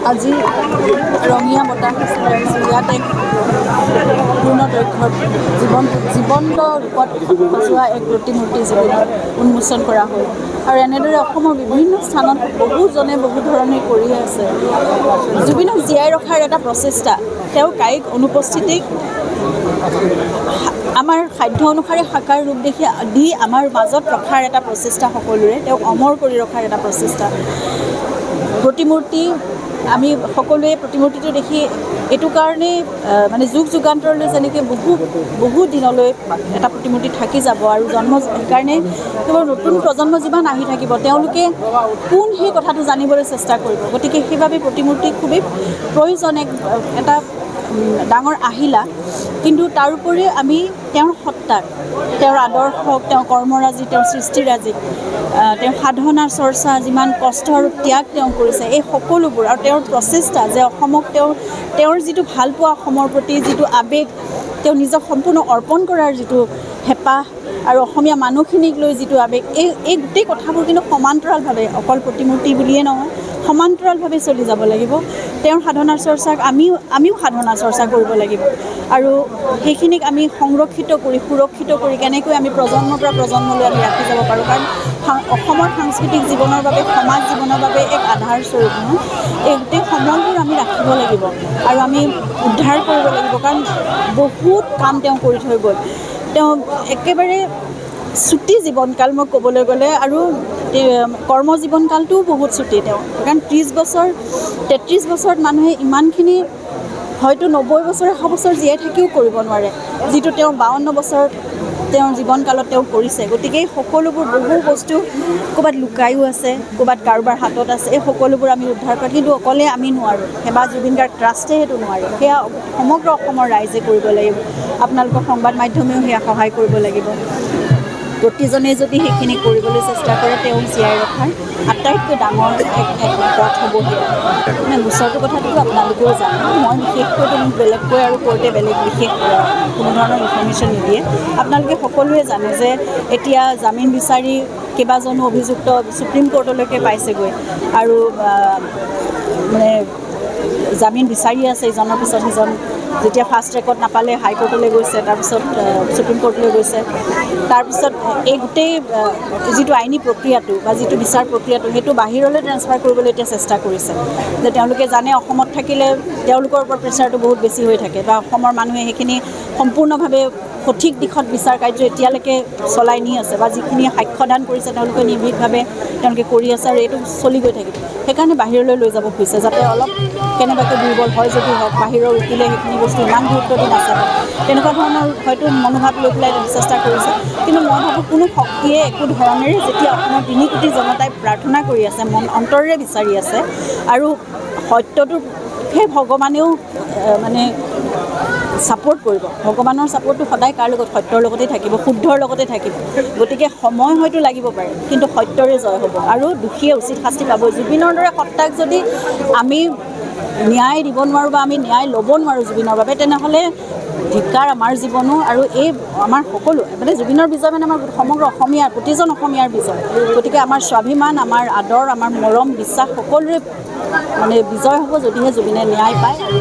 আজি ৰঙীয়া বতাহ ইয়াত এক পূৰ্ণ দৈৰ্ঘ্যৰ জীৱন্ত ৰূপত সজোৱা এক প্ৰতিমূৰ্তি জুবিনৰ উন্মোচন কৰা হ'ল। আৰু এনেদৰে অসমৰ বিভিন্ন স্থানত বহুজনে বহু ধৰণে কৰি আছে। জুবিনক জীয়াই ৰখাৰ এটা প্ৰচেষ্টা, তেওঁৰ কায়িক অনুপস্থিতিক আমাৰ সাধ্য অনুসাৰে সাকাৰ ৰূপ দি আমাৰ মাজত ৰখাৰ এটা প্ৰচেষ্টা, সকলোৰে তেওঁক অমৰ কৰি ৰখাৰ এটা প্ৰচেষ্টা। প্ৰতিমূৰ্তি আমি সকলোৱে প্ৰতিমূৰ্তিটো দেখি এইটো কাৰণেই মানে যুগ যুগান্তৰলৈ যেনেকৈ বহু দিনলৈ এটা প্ৰতিমূৰ্তি থাকি যাব আৰু সেইকাৰণে কেৱল নতুন প্ৰজন্ম যিমান আহি থাকিব তেওঁলোকে কোন সেই কথাটো জানিবলৈ চেষ্টা কৰিব। গতিকে সেইবাবে প্ৰতিমূৰ্তি খুবেই প্ৰয়োজন, এটা ডাঙৰ আহিলা। কিন্তু তাৰোপৰি আমি তেওঁৰ সত্তাক, তেওঁৰ আদৰ্শক, তেওঁৰ কৰ্মৰাজি, তেওঁৰ সৃষ্টিৰাজি, তেওঁৰ সাধনা চৰ্চা, যিমান কষ্ট আৰু ত্যাগ তেওঁ কৰিছে, এই সকলোবোৰ আৰু তেওঁৰ প্ৰচেষ্টা যে অসমক তেওঁৰ যিটো ভালপোৱা অসমৰ প্ৰতি যিটো আৱেগ, তেওঁ নিজক সম্পূৰ্ণ অৰ্পণ কৰাৰ যিটো হেঁপাহ আৰু অসমীয়া মানুহখিনিক লৈ যিটো আৱেগ, এই গোটেই কথাবোৰ কিন্তু সমান্তৰালভাৱে, অকল প্ৰতিমূৰ্তি বুলিয়ে নহয়, সমান্তৰালভাৱে চলি যাব লাগিব। তেওঁৰ সাধনাৰ চৰ্চাক আমিও সাধনা চৰ্চা কৰিব লাগিব আৰু সেইখিনিক আমি সংৰক্ষিত কৰি সুৰক্ষিত কৰি কেনেকৈ আমি প্ৰজন্মৰ পৰা প্ৰজন্মলৈ আমি ৰাখি যাব পাৰোঁ। কাৰণ অসমৰ সাংস্কৃতিক জীৱনৰ বাবে, সমাজ জীৱনৰ বাবে এক আধাৰস্বৰূপ নহয়, এই গোটেই সময়বোৰ আমি ৰাখিব লাগিব আৰু আমি উদ্ধাৰ কৰিব লাগিব। কাৰণ বহুত কাম তেওঁ কৰি থৈ গ'ল। তেওঁ একেবাৰে চুটি জীৱনকাল মই ক'বলৈ গ'লে, আৰু কৰ্মজীৱনকালটোও বহুত চুটি তেওঁ। কাৰণ 33 বছৰত মানুহে ইমানখিনি হয়তো 90 বছৰ 100 বছৰ জীয়াই থাকিও কৰিব নোৱাৰে, যিটো তেওঁ 52 বছৰ তেওঁৰ জীৱনকালত তেওঁ কৰিছে। গতিকে এই সকলোবোৰ বহু বস্তু ক'ৰবাত লুকায়ো আছে, ক'ৰবাত কাৰোবাৰ হাতত আছে। এই সকলোবোৰ আমি উদ্ধাৰ কৰা, কিন্তু অকলে আমি নোৱাৰোঁ, সেৱা জুবিন গাৰ্গ ট্ৰাষ্টে সেইটো নোৱাৰে। সেয়া সমগ্ৰ অসমৰ ৰাইজে কৰিব লাগিব। আপোনালোকৰ সংবাদ মাধ্যমেও সেয়া সহায় কৰিব লাগিব। প্ৰতিজনে যদি সেইখিনি কৰিবলৈ চেষ্টা কৰে, তেওঁক জীয়াই ৰখাৰ আটাইতকৈ ডাঙৰ এক পথ হ'ব সেয়া। মানে গোচৰটোৰ কথাটোতো আপোনালোকেও জানে, মই বিশেষকৈ মোক বেলেগকৈ আৰু কোৰ্টে বিশেষ কোনো ধৰণৰ ইনফৰ্মেশ্যন নিদিয়ে। আপোনালোকে সকলোৱে জানে যে এতিয়া জামিন বিচাৰি কেইবাজনো অভিযুক্ত সুপ্ৰিম কোৰ্টলৈকে পাইছেগৈ আৰু মানে জামিন বিচাৰি আছে ইজনৰ পিছত সিজন। যেতিয়া ফাৰ্ষ্ট ট্ৰেকত নাপালে হাইকোৰ্টলৈ গৈছে, তাৰপিছত সুপ্ৰিম কোৰ্টলৈ গৈছে। তাৰপিছত এই গোটেই যিটো আইনী প্ৰক্ৰিয়াটো বা যিটো বিচাৰ প্ৰক্ৰিয়াটো, সেইটো বাহিৰলৈ ট্ৰেন্সফাৰ কৰিবলৈ এতিয়া চেষ্টা কৰিছে। যে তেওঁলোকে জানে অসমত থাকিলে তেওঁলোকৰ ওপৰত প্ৰেছাৰটো বহুত বেছি হৈ থাকে, বা অসমৰ মানুহে সেইখিনি সম্পূৰ্ণভাৱে সঠিক দিশত বিচাৰ কাৰ্য এতিয়ালৈকে চলাই নি আছে, বা যিখিনি সাক্ষ্যদান কৰিছে তেওঁলোকে নিৰ্ভীকভাৱে তেওঁলোকে কৰি আছে, আৰু এইটো চলি গৈ থাকিব। সেইকাৰণে বাহিৰলৈ লৈ যাব খুজিছে, যাতে অলপ কেনেবাকৈ দুৰ্বল হয় যদি হওক, বাহিৰৰ উকিলে সেইখিনি বস্তু ইমান গুৰুত্ব দি নাচায়, তেনেকুৱা ধৰণৰ হয়তো মনোভাৱ লৈ পেলাই চেষ্টা কৰিছে। কিন্তু মই ভাবোঁ কোনো শক্তিয়ে একো ধৰণেৰে, যেতিয়া অসমৰ 3 কোটি জনতাই প্ৰাৰ্থনা কৰি আছে, মন অন্তৰেৰে বিচাৰি আছে, আৰু সত্যটো সেই ভগৱানেও মানে ছাপোৰ্ট কৰিব। ভগৱানৰ ছাপোৰ্টটো সদায় কাৰ লগত? সত্যৰ লগতেই থাকিব, শুদ্ধৰ লগতে থাকিব। গতিকে সময় হয়তো লাগিব পাৰে, কিন্তু সত্যৰে জয় হ'ব আৰু দোষীয়ে উচিত শাস্তি পাবই। জুবিনৰ দৰে সত্তাক যদি আমি ন্যায় দিব নোৱাৰোঁ বা আমি ন্যায় ল'ব নোৱাৰোঁ জুবিনৰ বাবে, তেনেহ'লে ধিক্কাৰ আমাৰ জীৱনো আৰু এই আমাৰ সকলো মানে জুবিনৰ বিজয় মানে আমাৰ সমগ্ৰ অসমীয়াৰ, প্ৰতিজন অসমীয়াৰ বিজয়। গতিকে আমাৰ স্বাভিমান, আমাৰ আদৰ, আমাৰ মৰম, বিশ্বাস সকলোৰে মানে বিজয় হ'ব, যদিহে জুবিনে ন্যায় পায় আৰু